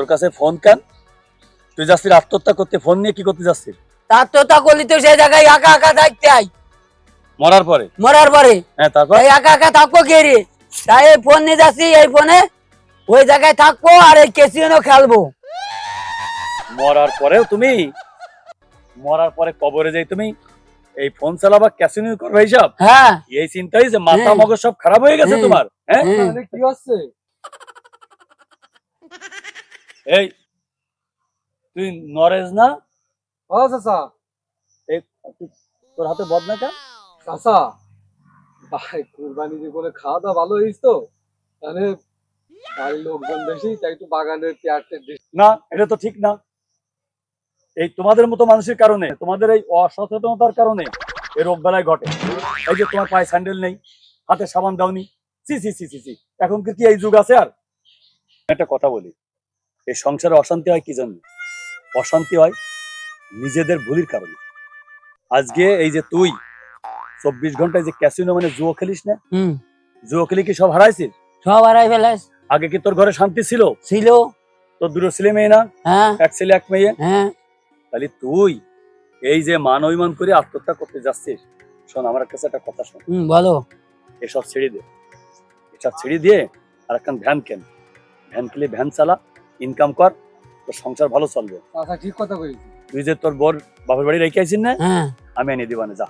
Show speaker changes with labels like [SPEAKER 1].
[SPEAKER 1] তোর কাছে ফোন কেন? তুই যাচ্ছিস আত্মহত্যা করতে, ফোন নিয়ে কি করতে যাচ্ছিস?
[SPEAKER 2] আত্মহত্যা করলি তো সেই জায়গায় একা একা থাকতে আই।
[SPEAKER 1] মরার পরে?
[SPEAKER 2] মরার পরে
[SPEAKER 1] হ্যাঁ, তারপর?
[SPEAKER 2] এই একা একা থাকবো কে রে? তাই এই ফোন নিয়ে যাচ্ছি, এই ফোনে ওই জায়গায় থাকবো আর এই ক্যাসিনো খেলবো।
[SPEAKER 1] মরার পরেও তুমি, মরার পরে কবরে যাই তুমি এই ফোন চালাবা, ক্যাসিনো করবে হিসাব?
[SPEAKER 2] হ্যাঁ
[SPEAKER 1] এই চিন্তাই যে মাথা
[SPEAKER 2] হ্যাঁ।
[SPEAKER 1] মগজ সব খারাপ হয়ে গেছে
[SPEAKER 2] হ্যাঁ।
[SPEAKER 1] তোমার? হ্যাঁ,
[SPEAKER 2] হ্যাঁ।
[SPEAKER 3] তাহলে কি হচ্ছে?
[SPEAKER 1] এই তুই নরেজ না?
[SPEAKER 3] ও চাচা,
[SPEAKER 1] এই তোর হাতে বদনা কেন?
[SPEAKER 3] চাচা ভাই কুরবানি দিয়ে বলে খাওয়া দাওয়া ভালো হয়েছে তো, তাহলে বাড়ির লোকজন বেশি, তাই একটু বাগানের পেয়ারটা বেশি।
[SPEAKER 1] না, এটা তো ঠিক না। এই তোমাদের মতো মানুষের কারণে, তোমাদের এই অসচেতনতার কারণে এই রোগ বেলায় ঘটে। এই যে তোমার পায়ে স্যান্ডেল নেই, হাতে সাবান দাওনি, সি সি সি সি সি, এখন কি এই যুগ আছে? আর একটা কথা বলি, এই সংসারে অশান্তি হয় কি জন্য? অশান্তি হয় নিজেদের ভুলের কারণে। আজকে এই যে তুই 24 ঘন্টায় যে ক্যাসিনো মানে জুয়ো খেলিস না,
[SPEAKER 2] হুম
[SPEAKER 1] জুয়ো খেলি কি সব হারাইছিস?
[SPEAKER 2] সব হারাই ফেলাস।
[SPEAKER 1] আগে কি তোর ঘরে শান্তি ছিল?
[SPEAKER 2] ছিল।
[SPEAKER 1] তোর দুটো ছেলে মেয়ে না?
[SPEAKER 2] হ্যাঁ
[SPEAKER 1] এক ছেলে এক মেয়ে।
[SPEAKER 2] হ্যাঁ।
[SPEAKER 1] তাহলে তুই এই যে মান অভিমান করে আত্মহত্যা করতে যাচ্ছিস, শোন আমার কাছে একটা কথা শোন।
[SPEAKER 2] বলো।
[SPEAKER 1] এসব ছেড়ে দে, এসব ছেড়ে দিয়ে আর একটা ভ্যান কেন, ভ্যান কিনে ভ্যান চালা, ইনকাম কর, তোর সংসার ভালো চলবে।
[SPEAKER 3] চাচা ঠিক কথা কইছি।
[SPEAKER 1] তুই যে তোর বোর বাপের বাড়ি রেখে আছিস না,
[SPEAKER 2] হ্যাঁ
[SPEAKER 1] আমি এনে দিবানে, যা।